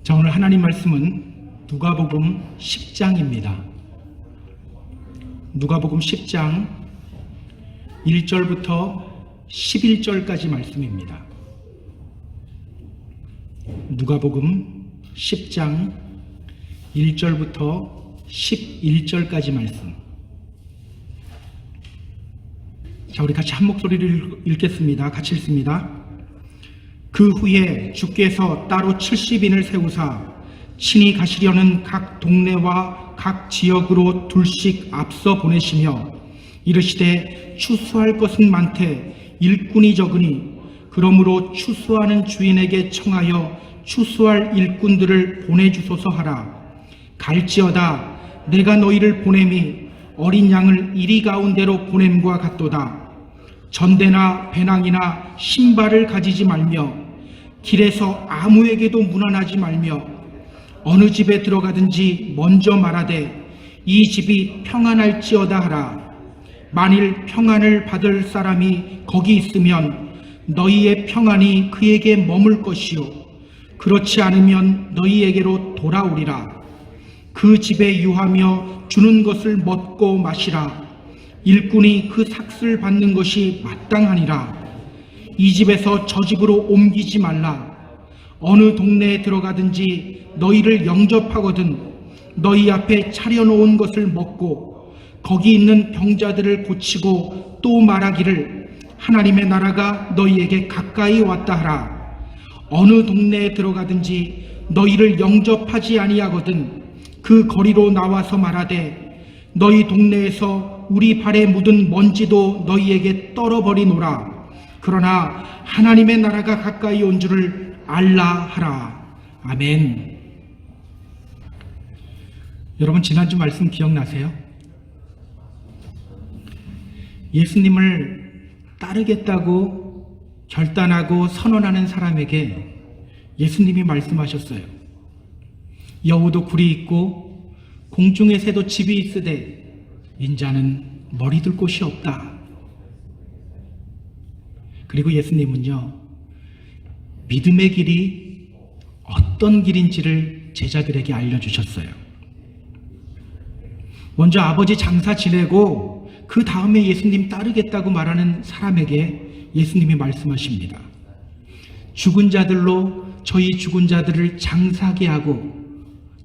자, 오늘 하나님 말씀은 누가복음 10장입니다. 누가복음 10장 1절부터 11절까지 말씀입니다. 누가복음 10장 1절부터 11절까지 말씀. 자, 우리 같이 한 목소리를 읽겠습니다. 같이 읽습니다. 그 후에 주께서 따로 70인을 세우사 친히 가시려는 각 동네와 각 지역으로 둘씩 앞서 보내시며 이르시되 추수할 것은 많되 일꾼이 적으니 그러므로 추수하는 주인에게 청하여 추수할 일꾼들을 보내주소서 하라. 갈지어다 내가 너희를 보냄이 어린 양을 이리 가운데로 보냄과 같도다. 전대나 배낭이나 신발을 가지지 말며 길에서 아무에게도 문안하지 말며 어느 집에 들어가든지 먼저 말하되 이 집이 평안할지어다 하라. 만일 평안을 받을 사람이 거기 있으면 너희의 평안이 그에게 머물 것이요 그렇지 않으면 너희에게로 돌아오리라. 그 집에 유하며 주는 것을 먹고 마시라. 일꾼이 그 삭슬 받는 것이 마땅하니라. 이 집에서 저 집으로 옮기지 말라. 어느 동네에 들어가든지 너희를 영접하거든 너희 앞에 차려놓은 것을 먹고 거기 있는 병자들을 고치고 또 말하기를 하나님의 나라가 너희에게 가까이 왔다 하라. 어느 동네에 들어가든지 너희를 영접하지 아니하거든 그 거리로 나와서 말하되 너희 동네에서 우리 발에 묻은 먼지도 너희에게 떨어버리노라. 그러나 하나님의 나라가 가까이 온 줄을 알라 하라. 아멘. 여러분, 지난주 말씀 기억나세요? 예수님을 따르겠다고 결단하고 선언하는 사람에게 예수님이 말씀하셨어요. 여우도 굴이 있고 공중의 새도 집이 있으되 인자는 머리 둘 곳이 없다. 그리고 예수님은요, 믿음의 길이 어떤 길인지를 제자들에게 알려주셨어요. 먼저 아버지 장사 지내고 그 다음에 예수님 따르겠다고 말하는 사람에게 예수님이 말씀하십니다. 죽은 자들로 저희 죽은 자들을 장사하게 하고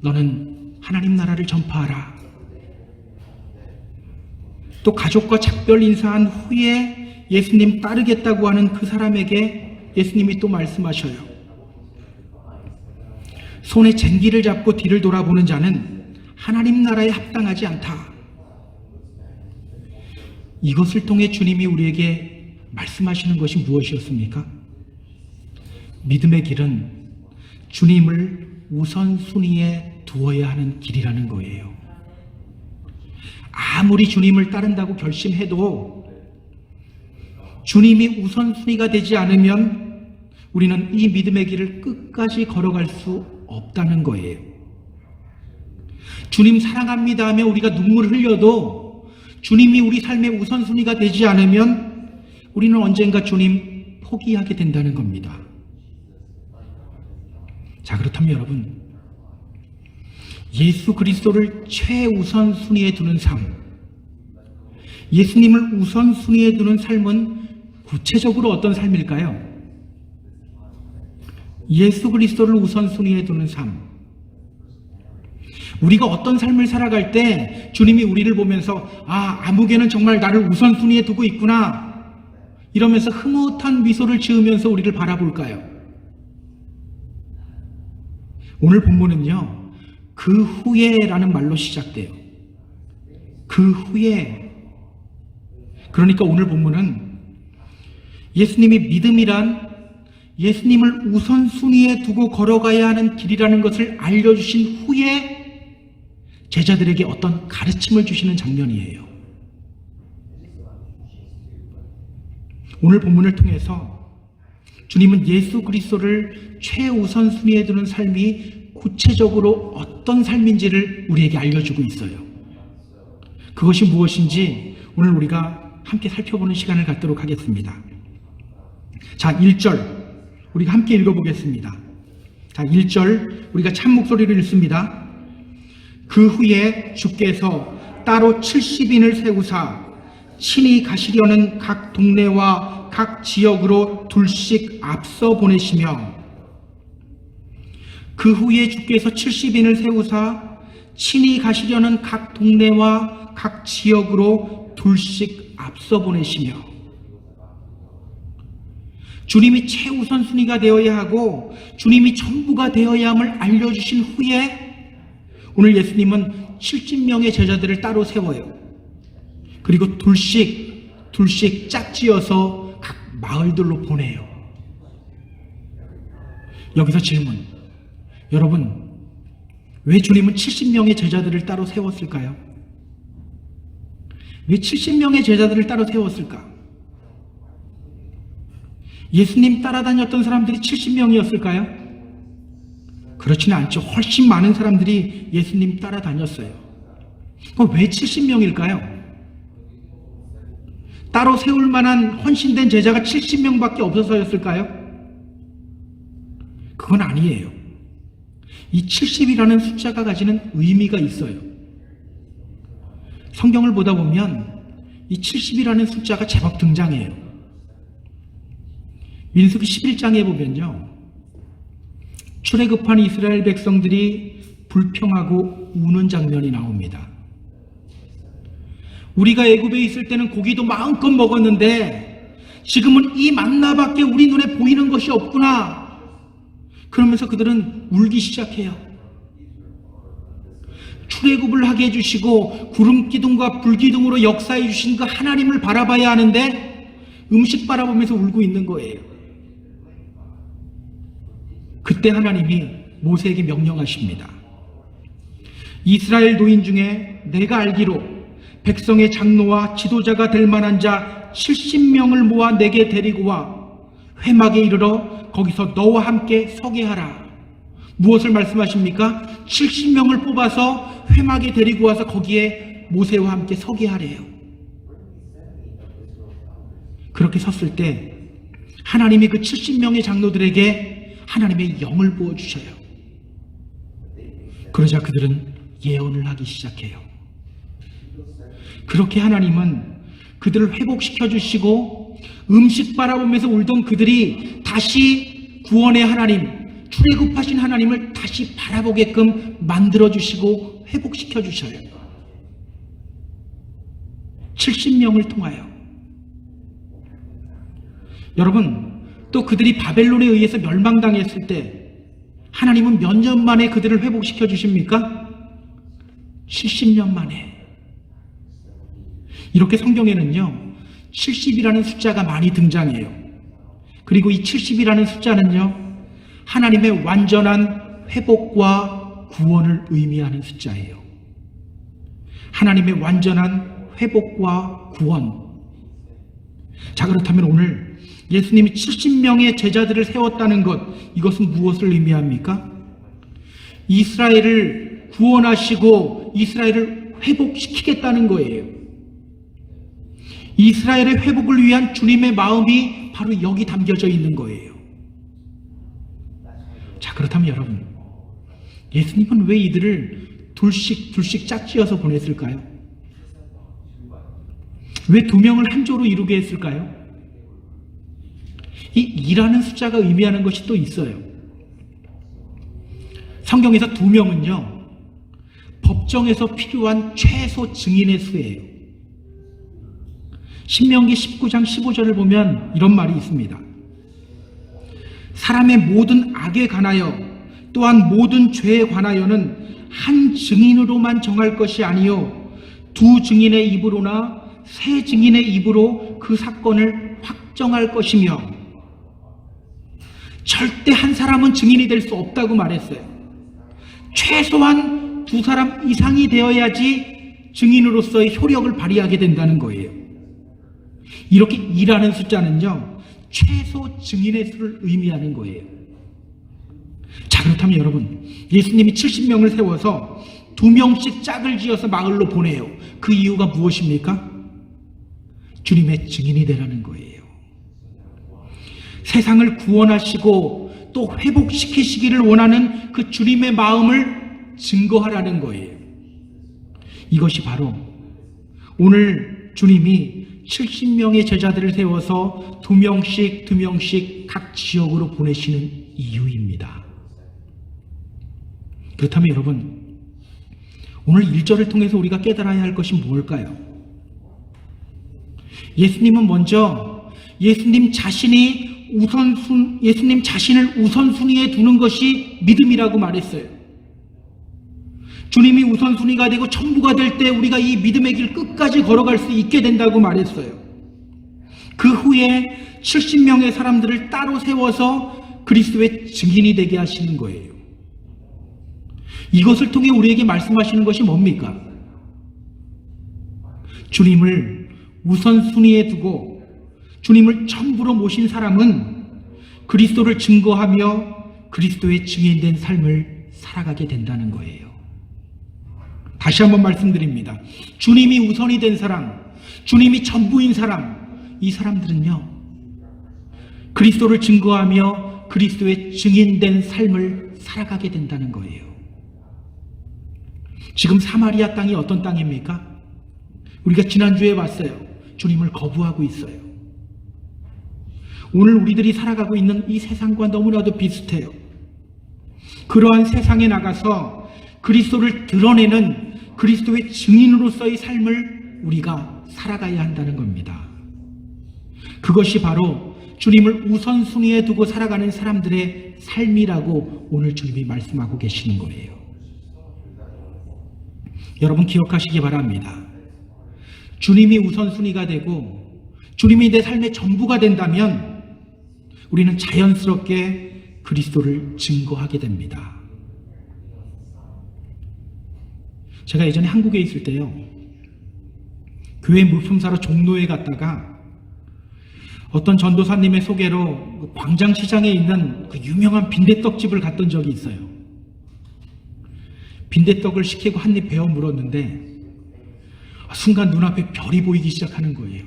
너는 하나님 나라를 전파하라. 또 가족과 작별 인사한 후에 예수님 따르겠다고 하는 그 사람에게 예수님이 또 말씀하셔요. 손에 쟁기를 잡고 뒤를 돌아보는 자는 하나님 나라에 합당하지 않다. 이것을 통해 주님이 우리에게 말씀하시는 것이 무엇이었습니까? 믿음의 길은 주님을 우선순위에 두어야 하는 길이라는 거예요. 아무리 주님을 따른다고 결심해도 주님이 우선순위가 되지 않으면 우리는 이 믿음의 길을 끝까지 걸어갈 수 없다는 거예요. 주님 사랑합니다 하며 우리가 눈물을 흘려도 주님이 우리 삶의 우선순위가 되지 않으면 우리는 언젠가 주님 포기하게 된다는 겁니다. 자, 그렇다면 여러분, 예수 그리스도를 최우선순위에 두는 삶, 예수님을 우선순위에 두는 삶은 구체적으로 어떤 삶일까요? 예수 그리스도를 우선순위에 두는 삶. 우리가 어떤 삶을 살아갈 때 주님이 우리를 보면서 아무개는 정말 나를 우선순위에 두고 있구나 이러면서 흐뭇한 미소를 지으면서 우리를 바라볼까요? 오늘 본문은요, 그 후에라는 말로 시작돼요. 그 후에. 그러니까 오늘 본문은 예수님이 믿음이란 예수님을 우선순위에 두고 걸어가야 하는 길이라는 것을 알려주신 후에 제자들에게 어떤 가르침을 주시는 장면이에요. 오늘 본문을 통해서 주님은 예수 그리스도를 최우선순위에 두는 삶이 구체적으로 어떤 삶인지를 우리에게 알려주고 있어요. 그것이 무엇인지 오늘 우리가 함께 살펴보는 시간을 갖도록 하겠습니다. 자, 1절 우리가 함께 읽어보겠습니다. 자, 1절 우리가 참 목소리로 읽습니다. 그 후에 주께서 따로 70인을 세우사 친히 가시려는 각 동네와 각 지역으로 둘씩 앞서 보내시며, 그 후에 주께서 70인을 세우사 친히 가시려는 각 동네와 각 지역으로 둘씩 앞서 보내시며, 주님이 최우선순위가 되어야 하고 주님이 전부가 되어야 함을 알려주신 후에 오늘 예수님은 70명의 제자들을 따로 세워요. 그리고 둘씩 짝지어서 각 마을들로 보내요. 여기서 질문. 여러분, 왜 주님은 70명의 제자들을 따로 세웠을까요? 왜 70명의 제자들을 따로 세웠을까? 예수님 따라다녔던 사람들이 70명이었을까요? 그렇지는 않죠. 훨씬 많은 사람들이 예수님 따라다녔어요. 그럼 왜 70명일까요? 따로 세울 만한 헌신된 제자가 70명밖에 없어서였을까요? 그건 아니에요. 이 70이라는 숫자가 가지는 의미가 있어요. 성경을 보다 보면 이 70이라는 숫자가 제법 등장해요. 민수기 11장에 보면요, 출애굽한 이스라엘 백성들이 불평하고 우는 장면이 나옵니다. 우리가 애굽에 있을 때는 고기도 마음껏 먹었는데 지금은 이 만나밖에 우리 눈에 보이는 것이 없구나. 그러면서 그들은 울기 시작해요. 출애굽을 하게 해주시고 구름기둥과 불기둥으로 역사해 주신 그 하나님을 바라봐야 하는데 음식 바라보면서 울고 있는 거예요. 그때 하나님이 모세에게 명령하십니다. 이스라엘 노인 중에 내가 알기로 백성의 장로와 지도자가 될 만한 자 70명을 모아 내게 데리고 와 회막에 이르러 거기서 너와 함께 서게 하라. 무엇을 말씀하십니까? 70명을 뽑아서 회막에 데리고 와서 거기에 모세와 함께 서게 하래요. 그렇게 섰을 때 하나님이 그 70명의 장로들에게 하나님의 영을 부어주셔요. 그러자 그들은 예언을 하기 시작해요. 그렇게 하나님은 그들을 회복시켜 주시고 음식 바라보면서 울던 그들이 다시 구원의 하나님, 출애굽하신 하나님을 다시 바라보게끔 만들어 주시고 회복시켜 주셔요. 70명을 통하여. 여러분, 또 그들이 바벨론에 의해서 멸망당했을 때 하나님은 몇 년 만에 그들을 회복시켜 주십니까? 70년 만에. 이렇게 성경에는요 70이라는 숫자가 많이 등장해요. 그리고 이 70이라는 숫자는요 하나님의 완전한 회복과 구원을 의미하는 숫자예요. 하나님의 완전한 회복과 구원. 자, 그렇다면 오늘 예수님이 70명의 제자들을 세웠다는 것, 이것은 무엇을 의미합니까? 이스라엘을 구원하시고 이스라엘을 회복시키겠다는 거예요. 이스라엘의 회복을 위한 주님의 마음이 바로 여기 담겨져 있는 거예요. 자, 그렇다면 여러분, 예수님은 왜 이들을 둘씩 짝지어서 보냈을까요? 왜 2명을 한 조로 이루게 했을까요? 이 2라는 숫자가 의미하는 것이 또 있어요. 성경에서 2명은요 법정에서 필요한 최소 증인의 수예요. 신명기 19장 15절을 보면 이런 말이 있습니다. 사람의 모든 악에 관하여 또한 모든 죄에 관하여는 한 증인으로만 정할 것이 아니요 2 증인의 입으로나 3 증인의 입으로 그 사건을 확정할 것이며, 절대 한 사람은 증인이 될 수 없다고 말했어요. 최소한 2 사람 이상이 되어야지 증인으로서의 효력을 발휘하게 된다는 거예요. 이렇게 2라는 숫자는요 최소 증인의 수를 의미하는 거예요. 자, 그렇다면 여러분, 예수님이 70명을 세워서 2명씩 짝을 지어서 마을로 보내요. 그 이유가 무엇입니까? 주님의 증인이 되라는 거예요. 세상을 구원하시고 또 회복시키시기를 원하는 그 주님의 마음을 증거하라는 거예요. 이것이 바로 오늘 주님이 70명의 제자들을 세워서 2명씩 각 지역으로 보내시는 이유입니다. 그렇다면 여러분, 오늘 1절을 통해서 우리가 깨달아야 할 것이 무엇일까요? 예수님은 먼저 예수님 자신을 우선순위에 두는 것이 믿음이라고 말했어요. 주님이 우선순위가 되고 전부가 될 때 우리가 이 믿음의 길 끝까지 걸어갈 수 있게 된다고 말했어요. 그 후에 70명의 사람들을 따로 세워서 그리스도의 증인이 되게 하시는 거예요. 이것을 통해 우리에게 말씀하시는 것이 뭡니까? 주님을 우선순위에 두고 주님을 전부로 모신 사람은 그리스도를 증거하며 그리스도의 증인된 삶을 살아가게 된다는 거예요. 다시 한번 말씀드립니다. 주님이 우선이 된 사람, 주님이 전부인 사람, 이 사람들은요, 그리스도를 증거하며 그리스도의 증인된 삶을 살아가게 된다는 거예요. 지금 사마리아 땅이 어떤 땅입니까? 우리가 지난주에 봤어요. 주님을 거부하고 있어요. 오늘 우리들이 살아가고 있는 이 세상과 너무나도 비슷해요. 그러한 세상에 나가서 그리스도를 드러내는 그리스도의 증인으로서의 삶을 우리가 살아가야 한다는 겁니다. 그것이 바로 주님을 우선순위에 두고 살아가는 사람들의 삶이라고 오늘 주님이 말씀하고 계시는 거예요. 여러분 기억하시기 바랍니다. 주님이 우선순위가 되고 주님이 내 삶의 전부가 된다면 우리는 자연스럽게 그리스도를 증거하게 됩니다. 제가 예전에 한국에 있을 때요, 교회 물품사로 종로에 갔다가 어떤 전도사님의 소개로 광장시장에 있는 그 유명한 빈대떡집을 갔던 적이 있어요. 빈대떡을 시키고 한 입 베어 물었는데 순간 눈앞에 별이 보이기 시작하는 거예요.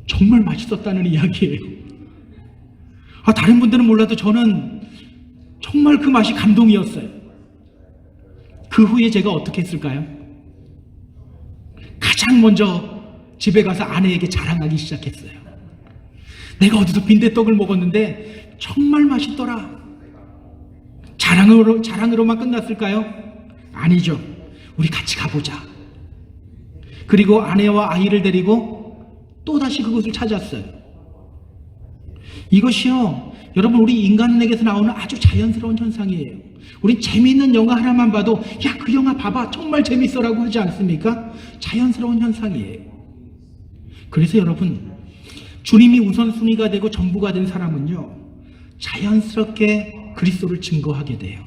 정말 맛있었다는 이야기예요. 다른 분들은 몰라도 저는 정말 그 맛이 감동이었어요. 그 후에 제가 어떻게 했을까요? 가장 먼저 집에 가서 아내에게 자랑하기 시작했어요. 내가 어디서 빈대떡을 먹었는데 정말 맛있더라. 자랑으로만 끝났을까요? 아니죠. 우리 같이 가보자. 그리고 아내와 아이를 데리고 또다시 그곳을 찾았어요. 이것이요, 여러분, 우리 인간에게서 나오는 아주 자연스러운 현상이에요. 우리 재미있는 영화 하나만 봐도 야, 그 영화 봐봐, 정말 재밌어라고 하지 않습니까? 자연스러운 현상이에요. 그래서 여러분, 주님이 우선순위가 되고 전부가 된 사람은요, 자연스럽게 그리스도를 증거하게 돼요.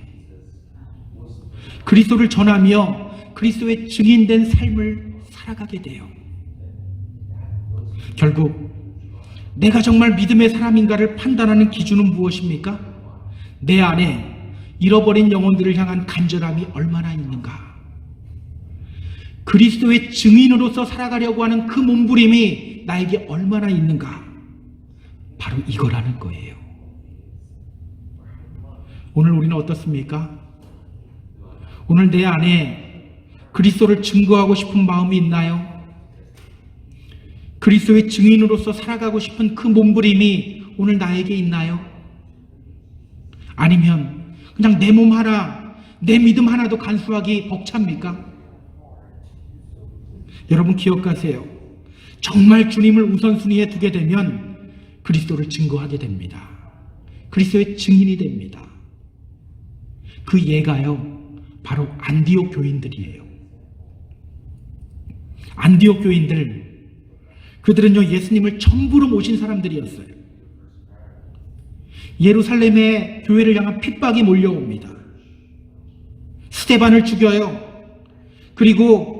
그리스도를 전하며 그리스도의 증인된 삶을 살아가게 돼요. 결국 내가 정말 믿음의 사람인가를 판단하는 기준은 무엇입니까? 내 안에 잃어버린 영혼들을 향한 간절함이 얼마나 있는가? 그리스도의 증인으로서 살아가려고 하는 그 몸부림이 나에게 얼마나 있는가? 바로 이거라는 거예요. 오늘 우리는 어떻습니까? 오늘 내 안에 그리스도를 증거하고 싶은 마음이 있나요? 그리스도의 증인으로서 살아가고 싶은 그 몸부림이 오늘 나에게 있나요? 아니면 그냥 내 몸 하나, 내 믿음 하나도 간수하기 벅찹니까? 여러분 기억하세요. 정말 주님을 우선순위에 두게 되면 그리스도를 증거하게 됩니다. 그리스도의 증인이 됩니다. 그 예가요, 바로 안디옥 교인들이에요. 안디옥 교인들, 그들은요, 예수님을 전부로 모신 사람들이었어요. 예루살렘의 교회를 향한 핍박이 몰려옵니다. 스데반을 죽여요. 그리고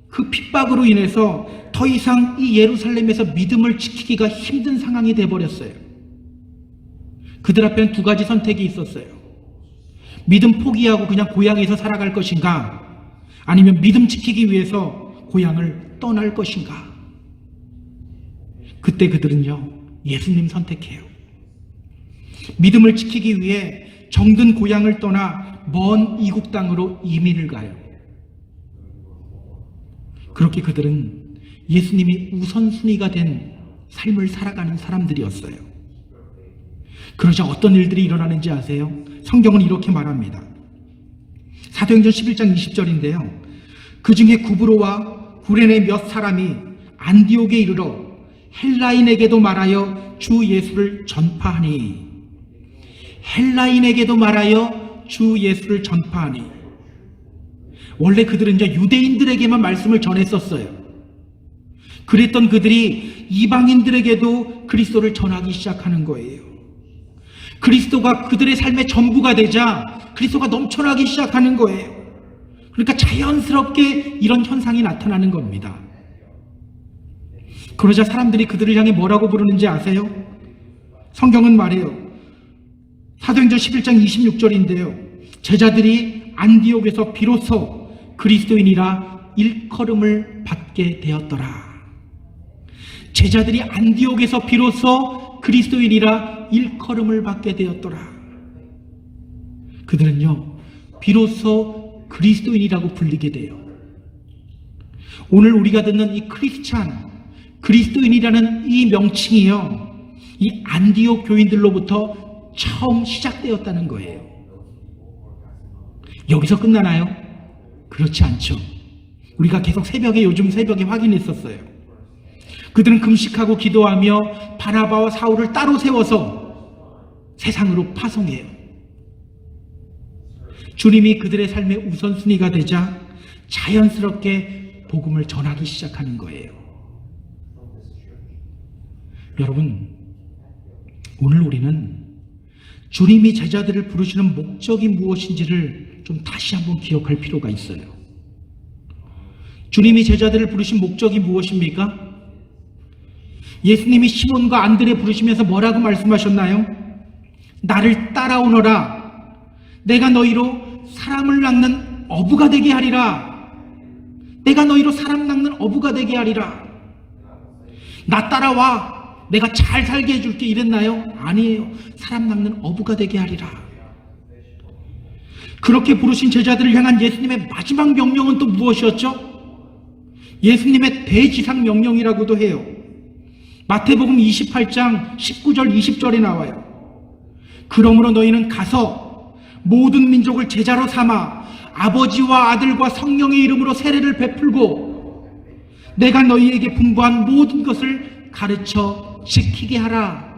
그 핍박으로 인해서 더 이상 이 예루살렘에서 믿음을 지키기가 힘든 상황이 되어버렸어요. 그들 앞에는 두 가지 선택이 있었어요. 믿음 포기하고 그냥 고향에서 살아갈 것인가, 아니면 믿음 지키기 위해서 고향을 떠날 것인가. 그때 그들은요, 예수님 선택해요. 믿음을 지키기 위해 정든 고향을 떠나 먼 이국 땅으로 이민을 가요. 그렇게 그들은 예수님이 우선순위가 된 삶을 살아가는 사람들이었어요. 그러자 어떤 일들이 일어나는지 아세요? 성경은 이렇게 말합니다. 사도행전 11장 20절인데요. 그 중에 구브로와 구레네 몇 사람이 안디옥에 이르러 헬라인에게도 말하여 주 예수를 전파하니, 헬라인에게도 말하여 주 예수를 전파하니. 원래 그들은 이제 유대인들에게만 말씀을 전했었어요. 그랬던 그들이 이방인들에게도 그리스도를 전하기 시작하는 거예요. 그리스도가 그들의 삶의 전부가 되자 그리스도가 넘쳐나기 시작하는 거예요. 그러니까 자연스럽게 이런 현상이 나타나는 겁니다. 그러자 사람들이 그들을 향해 뭐라고 부르는지 아세요? 성경은 말해요. 사도행전 11장 26절인데요. 제자들이 안디옥에서 비로소 그리스도인이라 일컬음을 받게 되었더라. 제자들이 안디옥에서 비로소 그리스도인이라 일컬음을 받게 되었더라. 그들은요, 비로소 그리스도인이라고 불리게 돼요. 오늘 우리가 듣는 이 크리스찬, 그리스도인이라는 이 명칭이요, 이 안디옥 교인들로부터 처음 시작되었다는 거예요. 여기서 끝나나요? 그렇지 않죠. 우리가 계속 요즘 새벽에 확인했었어요. 그들은 금식하고 기도하며 바나바와 사울을 따로 세워서 세상으로 파송해요. 주님이 그들의 삶의 우선순위가 되자 자연스럽게 복음을 전하기 시작하는 거예요. 여러분, 오늘 우리는 주님이 제자들을 부르시는 목적이 무엇인지를 좀 다시 한번 기억할 필요가 있어요. 주님이 제자들을 부르신 목적이 무엇입니까? 예수님이 시몬과 안드레 부르시면서 뭐라고 말씀하셨나요? 나를 따라오너라. 내가 너희로 사람을 낚는 어부가 되게 하리라. 내가 너희로 사람 낚는 어부가 되게 하리라. 나 따라와. 내가 잘 살게 해줄게 이랬나요? 아니에요. 사람 낚는 어부가 되게 하리라. 그렇게 부르신 제자들을 향한 예수님의 마지막 명령은 또 무엇이었죠? 예수님의 대지상 명령이라고도 해요. 마태복음 28장 19절 20절에 나와요. 그러므로 너희는 가서 모든 민족을 제자로 삼아 아버지와 아들과 성령의 이름으로 세례를 베풀고 내가 너희에게 분부한 모든 것을 가르쳐 지키게 하라.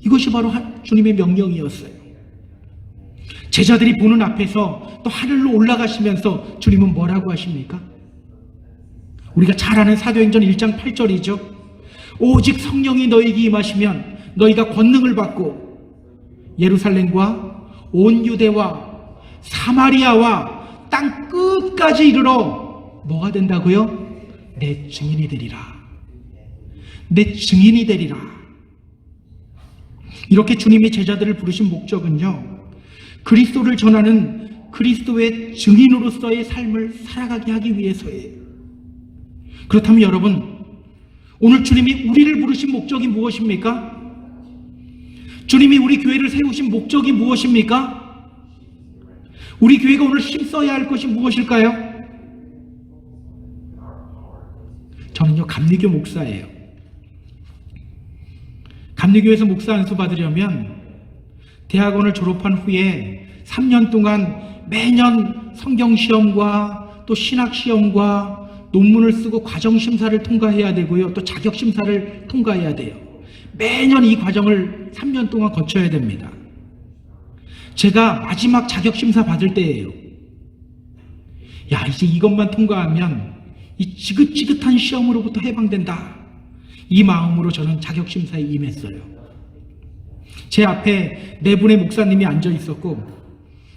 이것이 바로 주님의 명령이었어요. 제자들이 보는 앞에서 또 하늘로 올라가시면서 주님은 뭐라고 하십니까? 우리가 잘 아는 사도행전 1장 8절이죠. 오직 성령이 너희에게 임하시면 너희가 권능을 받고 예루살렘과 온 유대와 사마리아와 땅 끝까지 이르러 뭐가 된다고요? 내 증인이 되리라. 내 증인이 되리라. 이렇게 주님이 제자들을 부르신 목적은요, 그리스도를 전하는 그리스도의 증인으로서의 삶을 살아가게 하기 위해서예요. 그렇다면 여러분, 오늘 주님이 우리를 부르신 목적이 무엇입니까? 주님이 우리 교회를 세우신 목적이 무엇입니까? 우리 교회가 오늘 힘써야 할 것이 무엇일까요? 저는요, 감리교 목사예요. 감리교에서 목사 안수 받으려면 대학원을 졸업한 후에 3년 동안 매년 성경시험과 또 신학시험과 논문을 쓰고 과정심사를 통과해야 되고요. 또 자격심사를 통과해야 돼요. 매년 이 과정을 3년 동안 거쳐야 됩니다. 제가 마지막 자격심사 받을 때예요. 야, 이제 이것만 통과하면 이 지긋지긋한 시험으로부터 해방된다. 이 마음으로 저는 자격심사에 임했어요. 제 앞에 네 분의 목사님이 앉아 있었고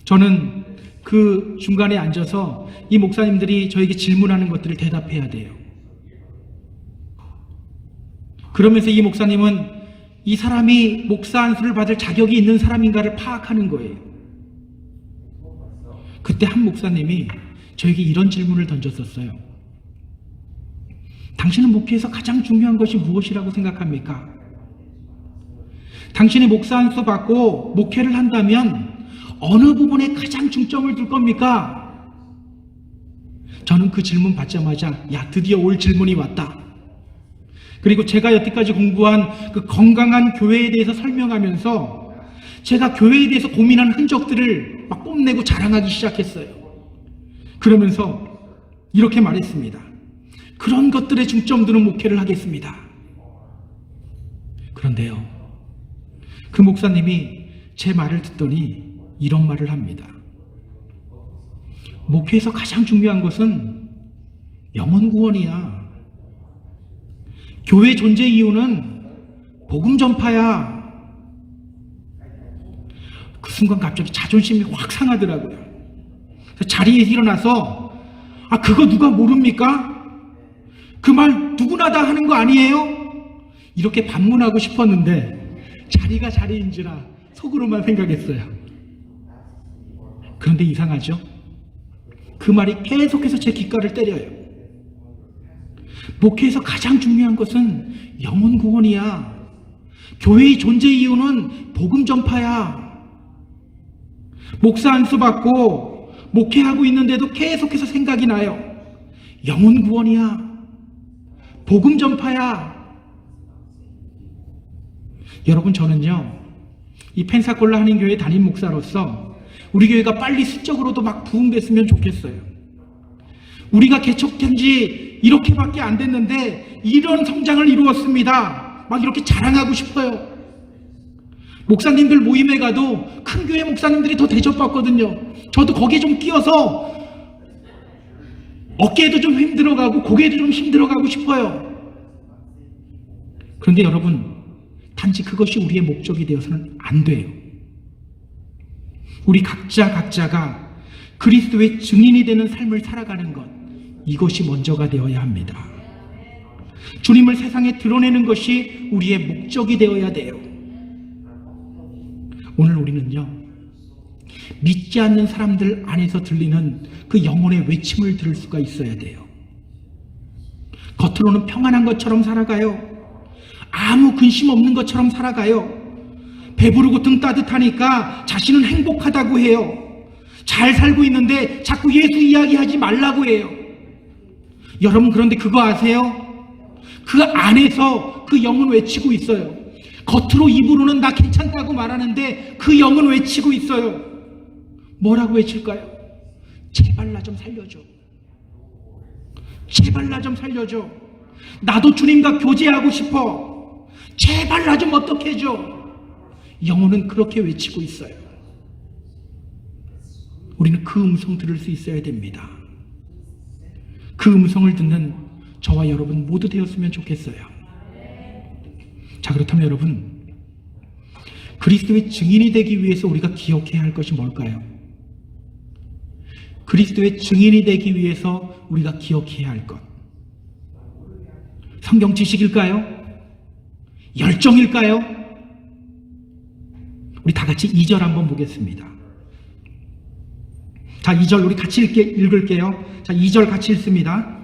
저는 그 중간에 앉아서 이 목사님들이 저에게 질문하는 것들을 대답해야 돼요. 그러면서 이 목사님은 이 사람이 목사 안수를 받을 자격이 있는 사람인가를 파악하는 거예요. 그때 한 목사님이 저에게 이런 질문을 던졌었어요. 당신은 목회에서 가장 중요한 것이 무엇이라고 생각합니까? 당신이 목사 안수 받고 목회를 한다면 어느 부분에 가장 중점을 둘 겁니까? 저는 그 질문 받자마자 드디어 올 질문이 왔다. 그리고 제가 여태까지 공부한 그 건강한 교회에 대해서 설명하면서 제가 교회에 대해서 고민한 흔적들을 막 뽐내고 자랑하기 시작했어요. 그러면서 이렇게 말했습니다. 그런 것들에 중점 두는 목회를 하겠습니다. 그런데요, 그 목사님이 제 말을 듣더니 이런 말을 합니다. 목회에서 가장 중요한 것은 영혼 구원이야. 교회 존재 이유는 복음 전파야. 그 순간 갑자기 자존심이 확 상하더라고요. 자리에서 일어나서 그거 누가 모릅니까? 그 말 누구나 다 하는 거 아니에요? 이렇게 반문하고 싶었는데 자리가 자리인지라 속으로만 생각했어요. 그런데 이상하죠? 그 말이 계속해서 제 귓가를 때려요. 목회에서 가장 중요한 것은 영혼 구원이야. 교회의 존재 이유는 복음 전파야. 목사 안수 받고 목회하고 있는데도 계속해서 생각이 나요. 영혼 구원이야. 복음 전파야. 여러분, 저는요, 이 펜사콜라 한인교회 담임 목사로서 우리 교회가 빨리 수적으로도 막 부흥됐으면 좋겠어요. 우리가 개척한 지 이렇게밖에 안 됐는데 이런 성장을 이루었습니다. 막 이렇게 자랑하고 싶어요. 목사님들 모임에 가도 큰 교회 목사님들이 더 대접받거든요. 저도 거기에 좀 끼어서 어깨에도 좀 힘들어가고 고개에도 좀 힘들어가고 싶어요. 그런데 여러분, 단지 그것이 우리의 목적이 되어서는 안 돼요. 우리 각자가 그리스도의 증인이 되는 삶을 살아가는 것, 이것이 먼저가 되어야 합니다. 주님을 세상에 드러내는 것이 우리의 목적이 되어야 돼요. 오늘 우리는요, 믿지 않는 사람들 안에서 들리는 그 영혼의 외침을 들을 수가 있어야 돼요. 겉으로는 평안한 것처럼 살아가요. 아무 근심 없는 것처럼 살아가요. 배부르고 등 따뜻하니까 자신은 행복하다고 해요. 잘 살고 있는데 자꾸 예수 이야기하지 말라고 해요. 여러분, 그런데 그거 아세요? 그 안에서 그 영은 외치고 있어요. 겉으로 입으로는 나 괜찮다고 말하는데 그 영은 외치고 있어요. 뭐라고 외칠까요? 제발 나 좀 살려줘. 제발 나 좀 살려줘. 나도 주님과 교제하고 싶어. 제발 나 좀 어떻게 해줘. 영혼은 그렇게 외치고 있어요. 우리는 그 음성 들을 수 있어야 됩니다. 그 음성을 듣는 저와 여러분 모두 되었으면 좋겠어요. 자, 그렇다면 여러분, 그리스도의 증인이 되기 위해서 우리가 기억해야 할 것이 뭘까요? 그리스도의 증인이 되기 위해서 우리가 기억해야 할 것, 성경 지식일까요? 열정일까요? 우리 다 같이 2절 한번 보겠습니다. 자, 2절 우리 같이 읽을게요. 자, 2절 같이 읽습니다.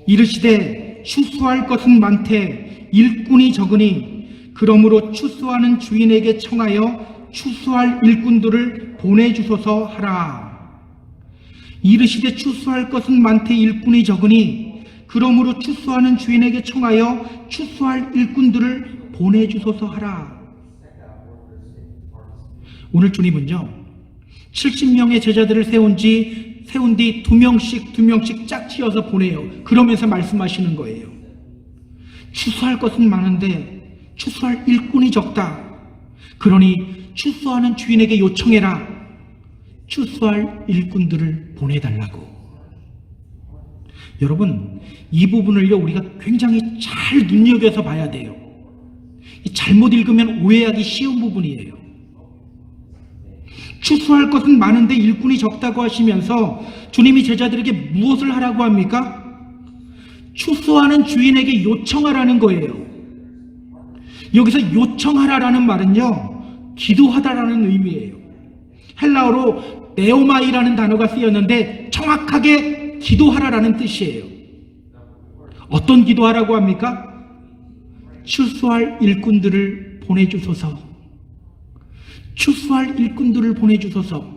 이르시되 추수할 것은 많되 일꾼이 적으니 그러므로 추수하는 주인에게 청하여 추수할 일꾼들을 보내주소서 하라. 이르시되 추수할 것은 많되 일꾼이 적으니 그러므로 추수하는 주인에게 청하여 추수할 일꾼들을 보내주소서 하라. 오늘 주님은요, 70명의 제자들을 세운 뒤 2명씩 짝지어서 보내요. 그러면서 말씀하시는 거예요. 추수할 것은 많은데 추수할 일꾼이 적다. 그러니 추수하는 주인에게 요청해라. 추수할 일꾼들을 보내달라고. 여러분, 이 부분을요, 우리가 굉장히 잘 눈여겨서 봐야 돼요. 잘못 읽으면 오해하기 쉬운 부분이에요. 추수할 것은 많은데 일꾼이 적다고 하시면서 주님이 제자들에게 무엇을 하라고 합니까? 추수하는 주인에게 요청하라는 거예요. 여기서 요청하라라는 말은요, 기도하다라는 의미예요. 헬라어로 네오마이라는 단어가 쓰였는데 정확하게 기도하라라는 뜻이에요. 어떤 기도하라고 합니까? 추수할 일꾼들을 보내주소서. 추수할 일꾼들을 보내주소서.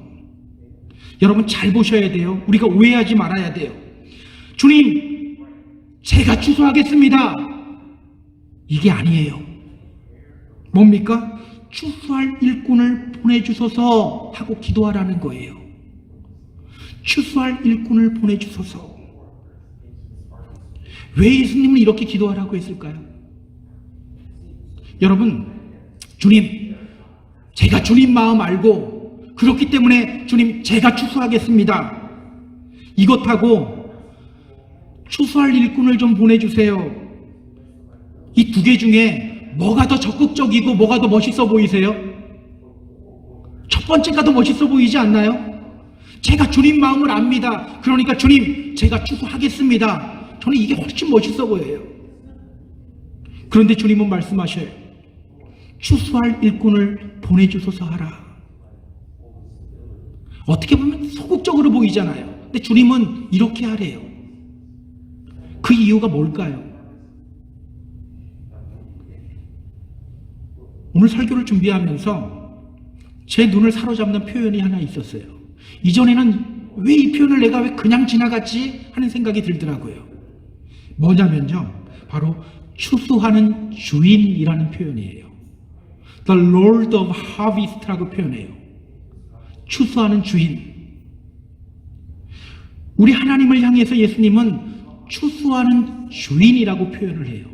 여러분 잘 보셔야 돼요. 우리가 오해하지 말아야 돼요. 주님, 제가 추수하겠습니다. 이게 아니에요. 뭡니까? 추수할 일꾼을 보내주소서 하고 기도하라는 거예요. 추수할 일꾼을 보내주소서. 왜 예수님은 이렇게 기도하라고 했을까요? 여러분, 주님, 제가 주님 마음 알고 그렇기 때문에 주님, 제가 추수하겠습니다. 이것하고 추수할 일꾼을 좀 보내주세요. 이 두 개 중에 뭐가 더 적극적이고 뭐가 더 멋있어 보이세요? 첫 번째가 더 멋있어 보이지 않나요? 제가 주님 마음을 압니다. 그러니까 주님, 제가 추수하겠습니다. 저는 이게 훨씬 멋있어 보여요. 그런데 주님은 말씀하셔요. 추수할 일꾼을 보내주소서 하라. 어떻게 보면 소극적으로 보이잖아요. 근데 주님은 이렇게 하래요. 그 이유가 뭘까요? 오늘 설교를 준비하면서 제 눈을 사로잡는 표현이 하나 있었어요. 이전에는 왜 이 표현을 내가 왜 그냥 지나갔지 하는 생각이 들더라고요. 뭐냐면요, 바로 추수하는 주인이라는 표현이에요. The Lord of Harvest라고 표현해요. 추수하는 주인. 우리 하나님을 향해서 예수님은 추수하는 주인이라고 표현을 해요.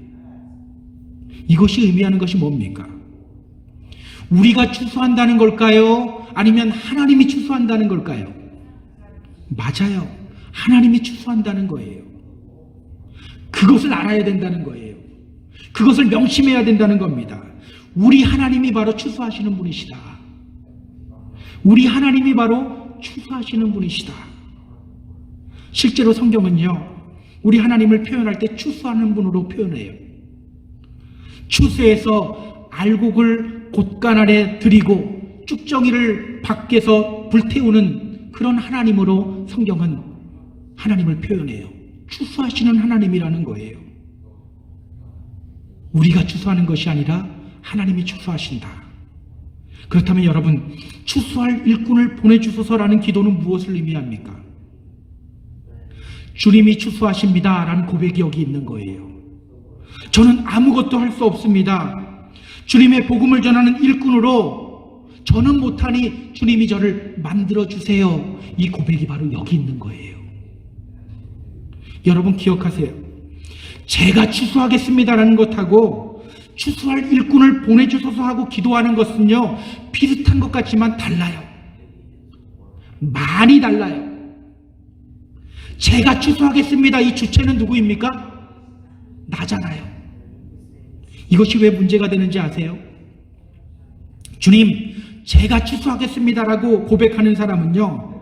이것이 의미하는 것이 뭡니까? 우리가 추수한다는 걸까요? 아니면 하나님이 추수한다는 걸까요? 맞아요. 하나님이 추수한다는 거예요. 그것을 알아야 된다는 거예요. 그것을 명심해야 된다는 겁니다. 우리 하나님이 바로 추수하시는 분이시다. 우리 하나님이 바로 추수하시는 분이시다. 실제로 성경은요, 우리 하나님을 표현할 때 추수하는 분으로 표현해요. 추수해서 알곡을 곳간 아래 들이고 쭉정이를 밖에서 불태우는 그런 하나님으로 성경은 하나님을 표현해요. 추수하시는 하나님이라는 거예요. 우리가 추수하는 것이 아니라 하나님이 추수하신다. 그렇다면 여러분, 추수할 일꾼을 보내주소서라는 기도는 무엇을 의미합니까? 주님이 추수하십니다 라는 고백이 여기 있는 거예요. 저는 아무것도 할 수 없습니다. 주님의 복음을 전하는 일꾼으로 저는 못하니 주님이 저를 만들어주세요. 이 고백이 바로 여기 있는 거예요. 여러분 기억하세요. 제가 추수하겠습니다라는 것하고 추수할 일꾼을 보내주소서 하고 기도하는 것은요, 비슷한 것 같지만 달라요. 많이 달라요. 제가 추수하겠습니다. 이 주체는 누구입니까? 나잖아요. 이것이 왜 문제가 되는지 아세요? 주님, 제가 추수하겠습니다라고 고백하는 사람은요,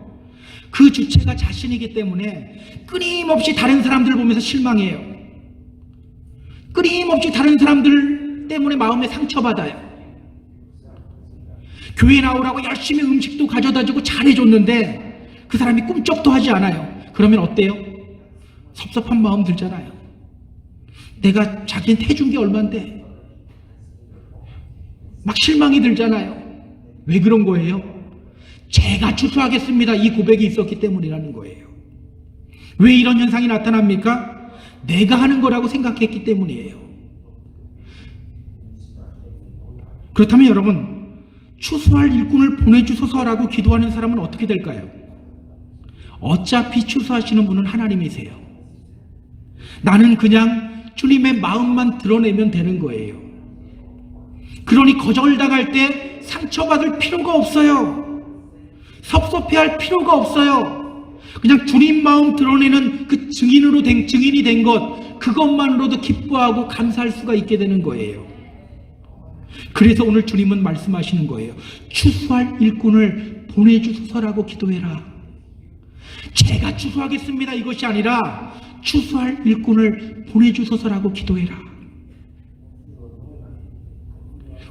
그 주체가 자신이기 때문에 끊임없이 다른 사람들을 보면서 실망해요. 끊임없이 다른 사람들 때문에 마음에 상처받아요. 교회 나오라고 열심히 음식도 가져다주고 잘해줬는데 그 사람이 꿈쩍도 하지 않아요. 그러면 어때요? 섭섭한 마음 들잖아요. 내가 자기한테 해준 게 얼만데 막 실망이 들잖아요. 왜 그런 거예요? 제가 추수하겠습니다. 이 고백이 있었기 때문이라는 거예요. 왜 이런 현상이 나타납니까? 내가 하는 거라고 생각했기 때문이에요. 그렇다면 여러분, 추수할 일꾼을 보내주소서라고 기도하는 사람은 어떻게 될까요? 어차피 추수하시는 분은 하나님이세요. 나는 그냥 주님의 마음만 드러내면 되는 거예요. 그러니 거절당할 때 상처받을 필요가 없어요. 섭섭해할 필요가 없어요. 그냥 주님 마음 드러내는 그 증인이 된 것, 그것만으로도 기뻐하고 감사할 수가 있게 되는 거예요. 그래서 오늘 주님은 말씀하시는 거예요. 추수할 일꾼을 보내주소서라고 기도해라. 제가 추수하겠습니다 이것이 아니라 추수할 일꾼을 보내주소서라고 기도해라.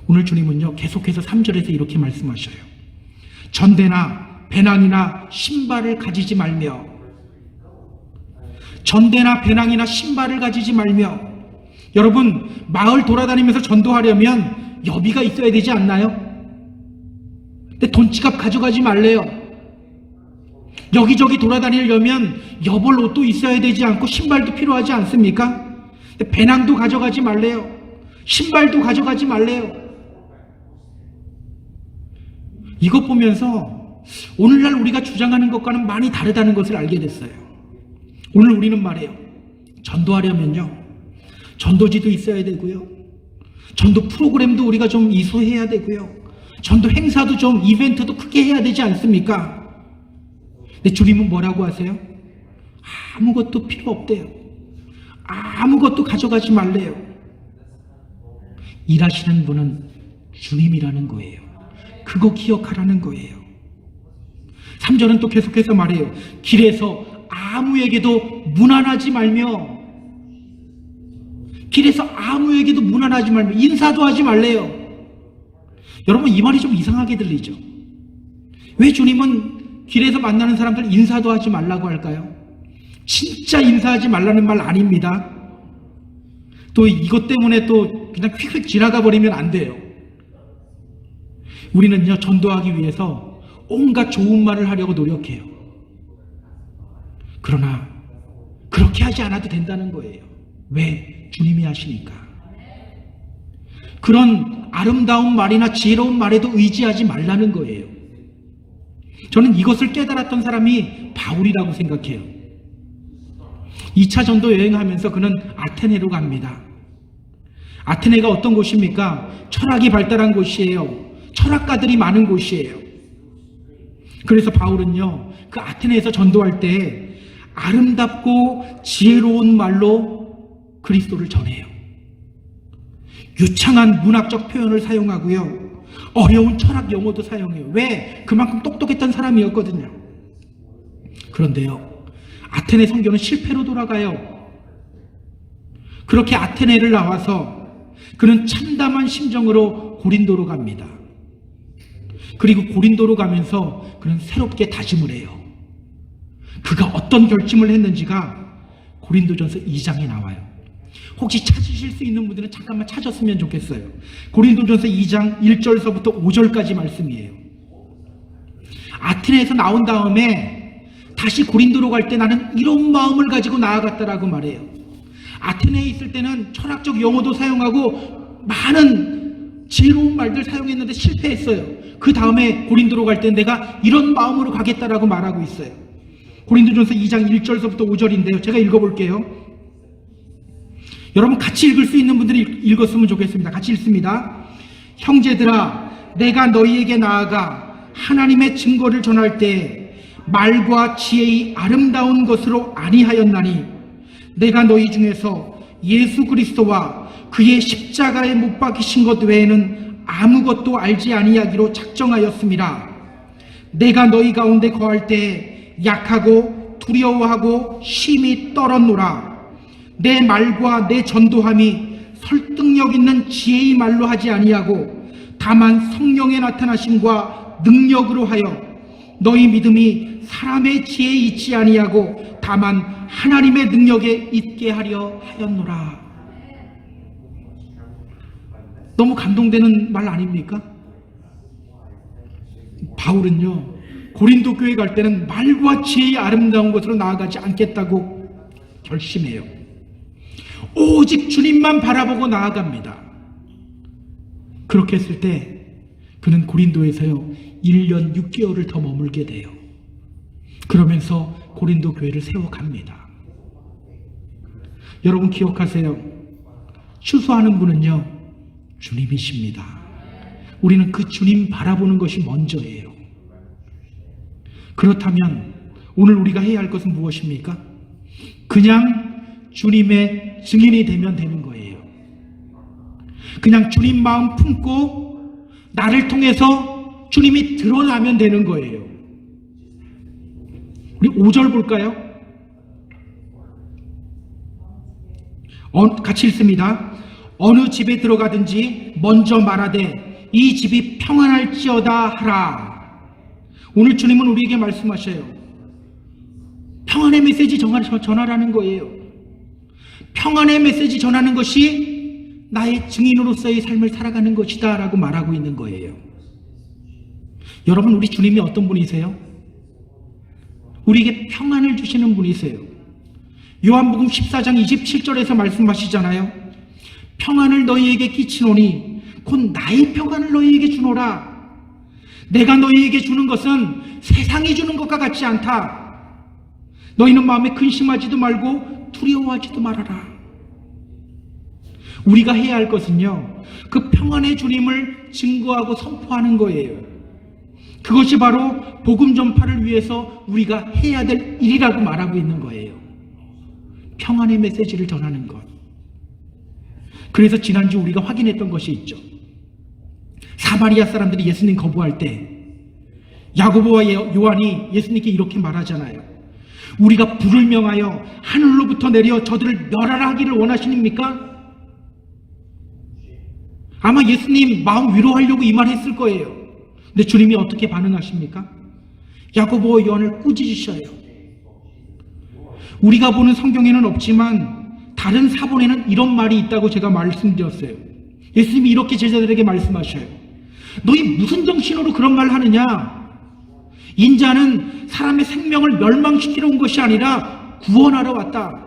오늘 주님은요, 계속해서 3절에서 이렇게 말씀하셔요. 전대나 배낭이나 신발을 가지지 말며, 전대나 배낭이나 신발을 가지지 말며. 여러분, 마을 돌아다니면서 전도하려면 여비가 있어야 되지 않나요? 근데 돈 지갑 가져가지 말래요. 여기저기 돌아다니려면 여벌 옷도 있어야 되지 않고 신발도 필요하지 않습니까? 근데 배낭도 가져가지 말래요. 신발도 가져가지 말래요. 이것 보면서 오늘날 우리가 주장하는 것과는 많이 다르다는 것을 알게 됐어요. 오늘 우리는 말이에요. 전도하려면요. 전도지도 있어야 되고요. 전도 프로그램도 우리가 좀 이수해야 되고요. 전도 행사도 좀 이벤트도 크게 해야 되지 않습니까? 근데 주님은 뭐라고 하세요? 아무것도 필요 없대요. 아무것도 가져가지 말래요. 일하시는 분은 주님이라는 거예요. 그거 기억하라는 거예요. 3절은 또 계속해서 말해요. 길에서 아무에게도 무난하지 말며, 길에서 아무에게도 무난하지 말며 인사도 하지 말래요. 여러분, 이 말이 좀 이상하게 들리죠? 왜 주님은 길에서 만나는 사람들 인사도 하지 말라고 할까요? 진짜 인사하지 말라는 말 아닙니다. 또 이것 때문에 또 그냥 휙휙 지나가 버리면 안 돼요. 우리는요, 전도하기 위해서 온갖 좋은 말을 하려고 노력해요. 그러나 그렇게 하지 않아도 된다는 거예요. 왜? 주님이 하시니까. 그런 아름다운 말이나 지혜로운 말에도 의지하지 말라는 거예요. 저는 이것을 깨달았던 사람이 바울이라고 생각해요. 2차 전도 여행하면서 그는 아테네로 갑니다. 아테네가 어떤 곳입니까? 철학이 발달한 곳이에요. 철학가들이 많은 곳이에요. 그래서 바울은요, 그 아테네에서 전도할 때 아름답고 지혜로운 말로 그리스도를 전해요. 유창한 문학적 표현을 사용하고요. 어려운 철학 용어도 사용해요. 왜? 그만큼 똑똑했던 사람이었거든요. 그런데요, 아테네 선교는 실패로 돌아가요. 그렇게 아테네를 나와서 그는 참담한 심정으로 고린도로 갑니다. 그리고 고린도로 가면서 그는 새롭게 다짐을 해요. 그가 어떤 결심을 했는지가 고린도전서 2장에 나와요. 혹시 찾으실 수 있는 분들은 잠깐만 찾았으면 좋겠어요. 고린도전서 2장 1절서부터 5절까지 말씀이에요. 아테네에서 나온 다음에 다시 고린도로 갈 때 나는 이런 마음을 가지고 나아갔다라고 말해요. 아테네에 있을 때는 철학적 용어도 사용하고 많은 지혜로운 말들 사용했는데 실패했어요. 그 다음에 고린도로 갈 때 내가 이런 마음으로 가겠다라고 말하고 있어요. 고린도전서 2장 1절서부터 5절인데요. 제가 읽어볼게요. 여러분 같이 읽을 수 있는 분들이 읽었으면 좋겠습니다. 같이 읽습니다. 형제들아, 내가 너희에게 나아가 하나님의 증거를 전할 때 말과 지혜의 아름다운 것으로 아니하였나니 내가 너희 중에서 예수 그리스도와 그의 십자가에 못 박히신 것 외에는 아무것도 알지 아니하기로 작정하였습니다. 내가 너희 가운데 거할 때 약하고 두려워하고 심히 떨었노라. 내 말과 내 전도함이 설득력 있는 지혜의 말로 하지 아니하고 다만 성령의 나타나심과 능력으로 하여 너희 믿음이 사람의 지혜에 있지 아니하고 다만 하나님의 능력에 있게 하려 하였노라. 너무 감동되는 말 아닙니까? 바울은요, 고린도 교회 갈 때는 말과 지혜의 아름다운 것으로 나아가지 않겠다고 결심해요. 오직 주님만 바라보고 나아갑니다. 그렇게 했을 때 그는 고린도에서요 1년 6개월을 더 머물게 돼요. 그러면서 고린도 교회를 세워갑니다. 여러분 기억하세요. 추수하는 분은요 주님이십니다. 우리는 그 주님 바라보는 것이 먼저예요. 그렇다면 오늘 우리가 해야 할 것은 무엇입니까? 그냥 주님의 증인이 되면 되는 거예요. 그냥 주님 마음 품고 나를 통해서 주님이 드러나면 되는 거예요. 우리 5절 볼까요? 같이 읽습니다. 어느 집에 들어가든지 먼저 말하되 이 집이 평안할지어다 하라. 오늘 주님은 우리에게 말씀하셔요. 평안의 메시지 전하라는 거예요. 평안의 메시지 전하는 것이 나의 증인으로서의 삶을 살아가는 것이다 라고 말하고 있는 거예요. 여러분, 우리 주님이 어떤 분이세요? 우리에게 평안을 주시는 분이세요. 요한복음 14장 27절에서 말씀하시잖아요. 평안을 너희에게 끼치노니 곧 나의 평안을 너희에게 주노라. 내가 너희에게 주는 것은 세상이 주는 것과 같지 않다. 너희는 마음에 근심하지도 말고 두려워하지도 말아라. 우리가 해야 할 것은요, 그 평안의 주님을 증거하고 선포하는 거예요. 그것이 바로 복음 전파를 위해서 우리가 해야 될 일이라고 말하고 있는 거예요. 평안의 메시지를 전하는 것. 그래서 지난주 우리가 확인했던 것이 있죠. 사마리아 사람들이 예수님 거부할 때 야고보와 요한이 예수님께 이렇게 말하잖아요. 우리가 불을 명하여 하늘로부터 내려 저들을 멸하라 하기를 원하시니까? 아마 예수님 마음 위로하려고 이 말 했을 거예요. 근데 주님이 어떻게 반응하십니까? 야고보와 요한을 꾸짖으셔요. 우리가 보는 성경에는 없지만 다른 사본에는 이런 말이 있다고 제가 말씀드렸어요. 예수님이 이렇게 제자들에게 말씀하셔요. 너희 무슨 정신으로 그런 말을 하느냐? 인자는 사람의 생명을 멸망시키러 온 것이 아니라 구원하러 왔다.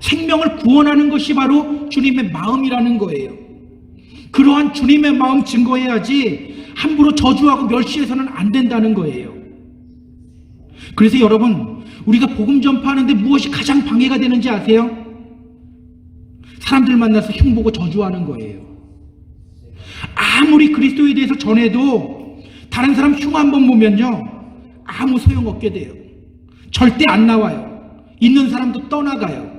생명을 구원하는 것이 바로 주님의 마음이라는 거예요. 그러한 주님의 마음 증거해야지 함부로 저주하고 멸시해서는 안 된다는 거예요. 그래서 여러분, 우리가 복음 전파하는데 무엇이 가장 방해가 되는지 아세요? 사람들 만나서 흉보고 저주하는 거예요. 아무리 그리스도에 대해서 전해도 다른 사람 흉 한번 보면요, 아무 소용없게 돼요. 절대 안 나와요. 있는 사람도 떠나가요.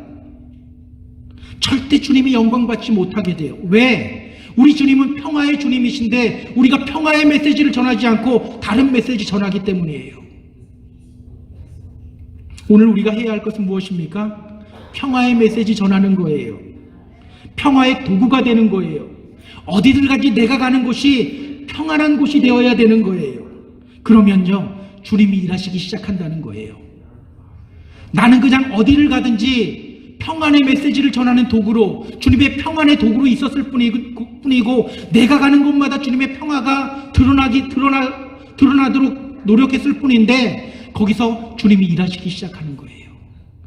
절대 주님이 영광받지 못하게 돼요. 왜? 우리 주님은 평화의 주님이신데 우리가 평화의 메시지를 전하지 않고 다른 메시지 전하기 때문이에요. 오늘 우리가 해야 할 것은 무엇입니까? 평화의 메시지 전하는 거예요. 평화의 도구가 되는 거예요. 어디들 가지 내가 가는 곳이 평안한 곳이 되어야 되는 거예요. 그러면요, 주님이 일하시기 시작한다는 거예요. 나는 그냥 어디를 가든지 평안의 메시지를 전하는 도구로, 주님의 평안의 도구로 있었을 뿐이고 내가 가는 곳마다 주님의 평화가 드러나도록 노력했을 뿐인데 거기서 주님이 일하시기 시작하는 거예요.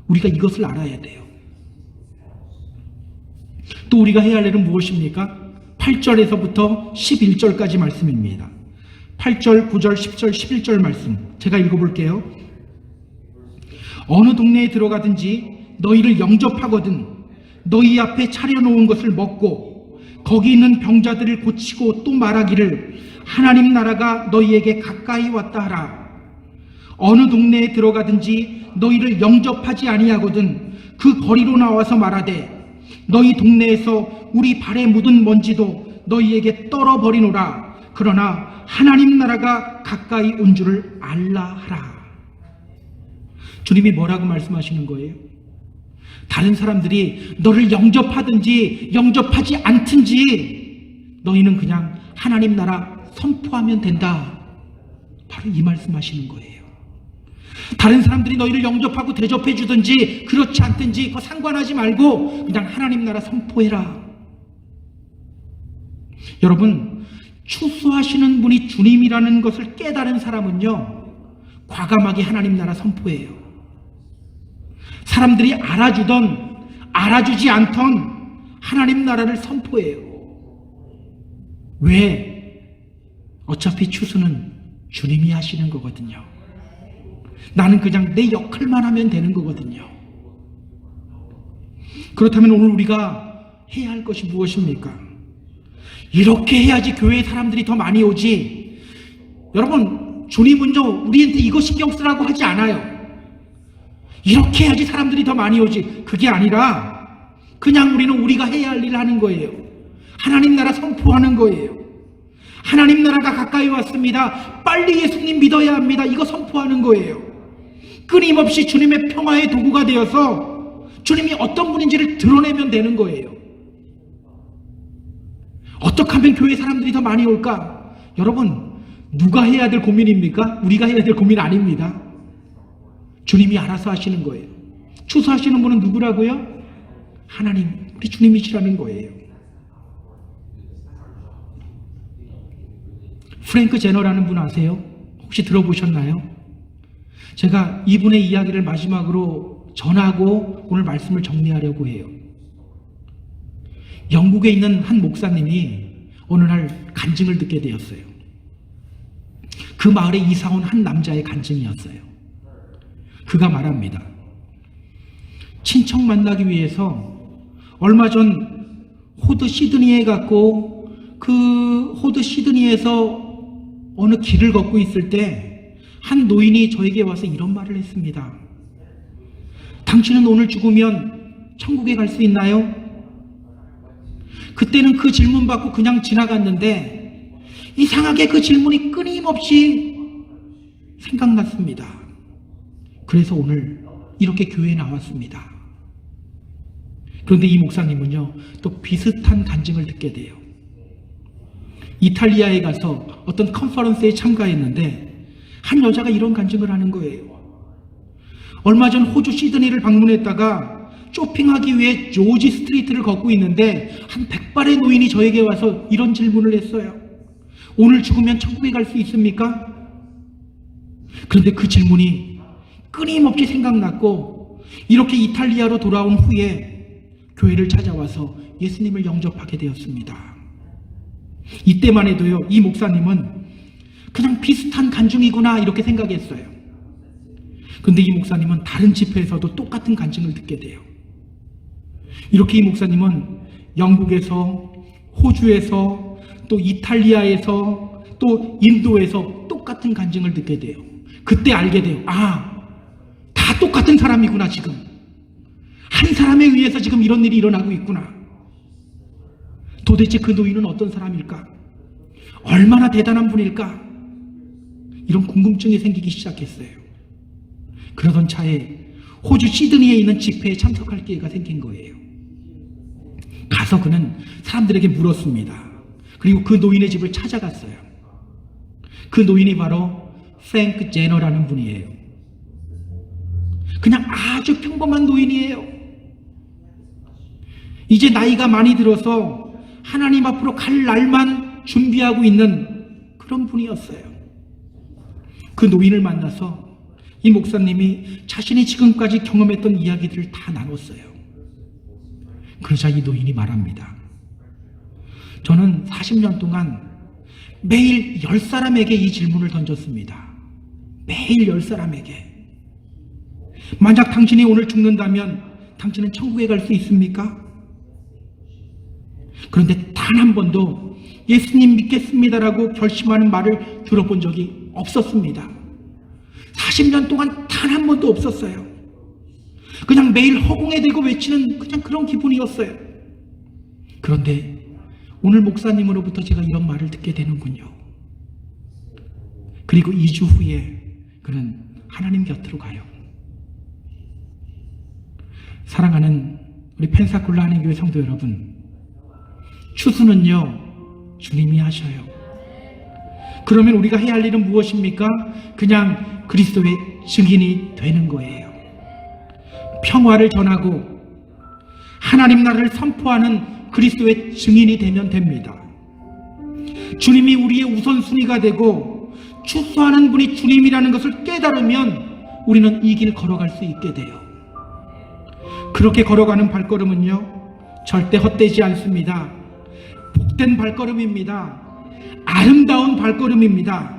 우리가 이것을 알아야 돼요. 또 우리가 해야 할 일은 무엇입니까? 8절에서부터 11절까지 말씀입니다. 8절, 9절, 10절, 11절 말씀 제가 읽어볼게요. 어느 동네에 들어가든지 너희를 영접하거든 너희 앞에 차려놓은 것을 먹고 거기 있는 병자들을 고치고 또 말하기를 하나님 나라가 너희에게 가까이 왔다 하라. 어느 동네에 들어가든지 너희를 영접하지 아니하거든 그 거리로 나와서 말하되 너희 동네에서 우리 발에 묻은 먼지도 너희에게 떨어버리노라. 그러나 하나님 나라가 가까이 온 줄을 알라 하라. 주님이 뭐라고 말씀하시는 거예요? 다른 사람들이 너를 영접하든지 영접하지 않든지 너희는 그냥 하나님 나라 선포하면 된다. 바로 이 말씀하시는 거예요. 다른 사람들이 너희를 영접하고 대접해 주든지 그렇지 않든지 그거 상관하지 말고 그냥 하나님 나라 선포해라. 여러분, 추수하시는 분이 주님이라는 것을 깨달은 사람은요, 과감하게 하나님 나라 선포해요. 사람들이 알아주던 알아주지 않던 하나님 나라를 선포해요. 왜? 어차피 추수는 주님이 하시는 거거든요. 나는 그냥 내 역할만 하면 되는 거거든요. 그렇다면 오늘 우리가 해야 할 것이 무엇입니까? 이렇게 해야지 교회에 사람들이 더 많이 오지. 여러분, 주님은요 우리한테 이거 신경 쓰라고 하지 않아요. 이렇게 해야지 사람들이 더 많이 오지. 그게 아니라 그냥 우리는 우리가 해야 할 일을 하는 거예요. 하나님 나라 선포하는 거예요. 하나님 나라가 가까이 왔습니다. 빨리 예수님 믿어야 합니다. 이거 선포하는 거예요. 끊임없이 주님의 평화의 도구가 되어서 주님이 어떤 분인지를 드러내면 되는 거예요. 어떻게 하면 교회 사람들이 더 많이 올까? 여러분, 누가 해야 될 고민입니까? 우리가 해야 될 고민 아닙니다. 주님이 알아서 하시는 거예요. 추수하시는 분은 누구라고요? 하나님, 우리 주님이시라는 거예요. 프랭크 제너라는 분 아세요? 혹시 들어보셨나요? 제가 이분의 이야기를 마지막으로 전하고 오늘 말씀을 정리하려고 해요. 영국에 있는 한 목사님이 어느 날 간증을 듣게 되었어요. 그 마을에 이사 온 한 남자의 간증이었어요. 그가 말합니다. 친척 만나기 위해서 얼마 전 호드 시드니에 갔고, 그 호드 시드니에서 어느 길을 걷고 있을 때 한 노인이 저에게 와서 이런 말을 했습니다. 당신은 오늘 죽으면 천국에 갈 수 있나요? 그때는 그 질문 받고 그냥 지나갔는데 이상하게 그 질문이 끊임없이 생각났습니다. 그래서 오늘 이렇게 교회에 나왔습니다. 그런데 이 목사님은요, 또 비슷한 간증을 듣게 돼요. 이탈리아에 가서 어떤 컨퍼런스에 참가했는데 한 여자가 이런 간증을 하는 거예요. 얼마 전 호주 시드니를 방문했다가 쇼핑하기 위해 조지 스트리트를 걷고 있는데 한 100발의 노인이 저에게 와서 이런 질문을 했어요. 오늘 죽으면 천국에 갈 수 있습니까? 그런데 그 질문이 끊임없이 생각났고, 이렇게 이탈리아로 돌아온 후에 교회를 찾아와서 예수님을 영접하게 되었습니다. 이때만 해도요, 이 목사님은 그냥 비슷한 간증이구나 이렇게 생각했어요. 그런데 이 목사님은 다른 집회에서도 똑같은 간증을 듣게 돼요. 이렇게 이 목사님은 영국에서, 호주에서, 또 이탈리아에서, 또 인도에서 똑같은 간증을 듣게 돼요. 그때 알게 돼요. 아, 다 똑같은 사람이구나. 지금 한 사람에 의해서 지금 이런 일이 일어나고 있구나. 도대체 그 노인은 어떤 사람일까? 얼마나 대단한 분일까? 이런 궁금증이 생기기 시작했어요. 그러던 차에 호주 시드니에 있는 집회에 참석할 기회가 생긴 거예요. 가서 그는 사람들에게 물었습니다. 그리고 그 노인의 집을 찾아갔어요. 그 노인이 바로 프랭크 제너라는 분이에요. 그냥 아주 평범한 노인이에요. 이제 나이가 많이 들어서 하나님 앞으로 갈 날만 준비하고 있는 그런 분이었어요. 그 노인을 만나서 이 목사님이 자신이 지금까지 경험했던 이야기들을 다 나눴어요. 그러자 이 노인이 말합니다. 저는 40년 동안 매일 10사람에게 이 질문을 던졌습니다. 매일 10사람에게. 만약 당신이 오늘 죽는다면 당신은 천국에 갈 수 있습니까? 그런데 단 한 번도 예수님 믿겠습니다라고 결심하는 말을 들어본 적이 없었습니다. 40년 동안 단 한 번도 없었어요. 그냥 매일 허공에 대고 외치는 그냥 그런 기분이었어요. 그런데 오늘 목사님으로부터 제가 이런 말을 듣게 되는군요. 그리고 2주 후에 그는 하나님 곁으로 가요. 사랑하는 우리 펜사콜라 한인교회 성도 여러분, 추수는요 주님이 하셔요. 그러면 우리가 해야 할 일은 무엇입니까? 그냥 그리스도의 증인이 되는 거예요. 평화를 전하고 하나님 나라를 선포하는 그리스도의 증인이 되면 됩니다. 주님이 우리의 우선순위가 되고 추수하는 분이 주님이라는 것을 깨달으면 우리는 이 길 걸어갈 수 있게 돼요. 그렇게 걸어가는 발걸음은요 절대 헛되지 않습니다. 복된 발걸음입니다. 아름다운 발걸음입니다.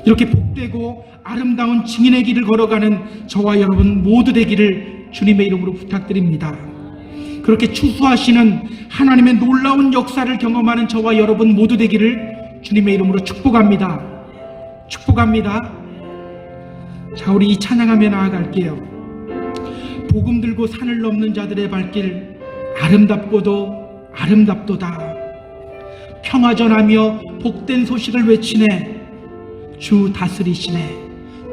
이렇게 복되고 아름다운 증인의 길을 걸어가는 저와 여러분 모두 되기를 주님의 이름으로 부탁드립니다. 그렇게 추수하시는 하나님의 놀라운 역사를 경험하는 저와 여러분 모두 되기를 주님의 이름으로 축복합니다. 축복합니다. 자, 우리 이 찬양하며 나아갈게요. 복음 들고 산을 넘는 자들의 발길 아름답고도 아름답도다. 평화 전하며 복된 소식을 외치네. 주 다스리시네.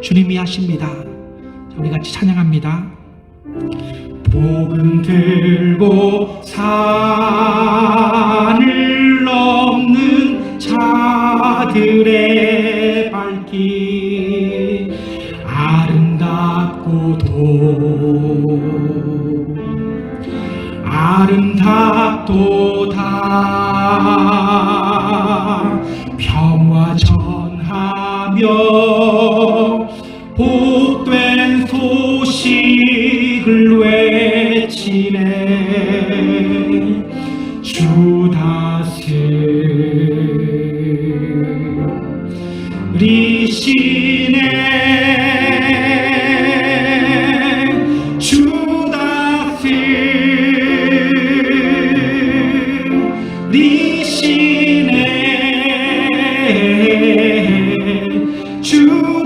주님이 하십니다. 자, 우리 같이 찬양합니다. 복음 들고 산을 넘는 자들의 발길 아름답도다. 평화 모여 복된 소식을 외치네. 주 다스리시네. 주 다스리시네. 주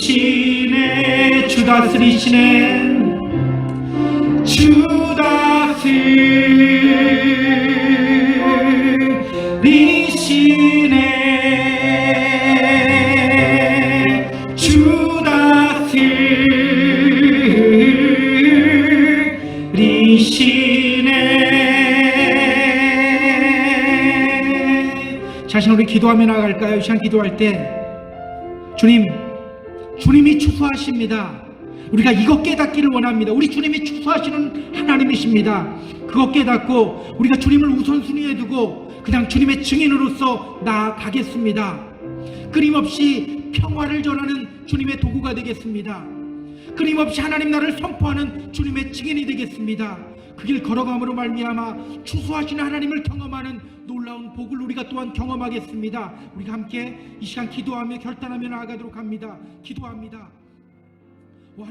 다스리시네. 주 다스리시네. 주 다스리시네. 주 다스리시네. 자신 우리 기도하며 나갈까요? 이 시간 기도할 때 주님이 추수하십니다. 우리가 이것 깨닫기를 원합니다. 우리 주님이 추수하시는 하나님이십니다. 그것 깨닫고 우리가 주님을 우선순위에 두고 그냥 주님의 증인으로서 나아가겠습니다. 끊임없이 평화를 전하는 주님의 도구가 되겠습니다. 끊임없이 하나님 나라를 선포하는 주님의 증인이 되겠습니다. 그 길 걸어감으로 말미암아 추수하시는 하나님을 경험하는 놀라운 복을 우리가 또한 경험하겠습니다. 우리가 함께 이 시간 기도하며 결단하며 나아가도록 합니다. 기도합니다.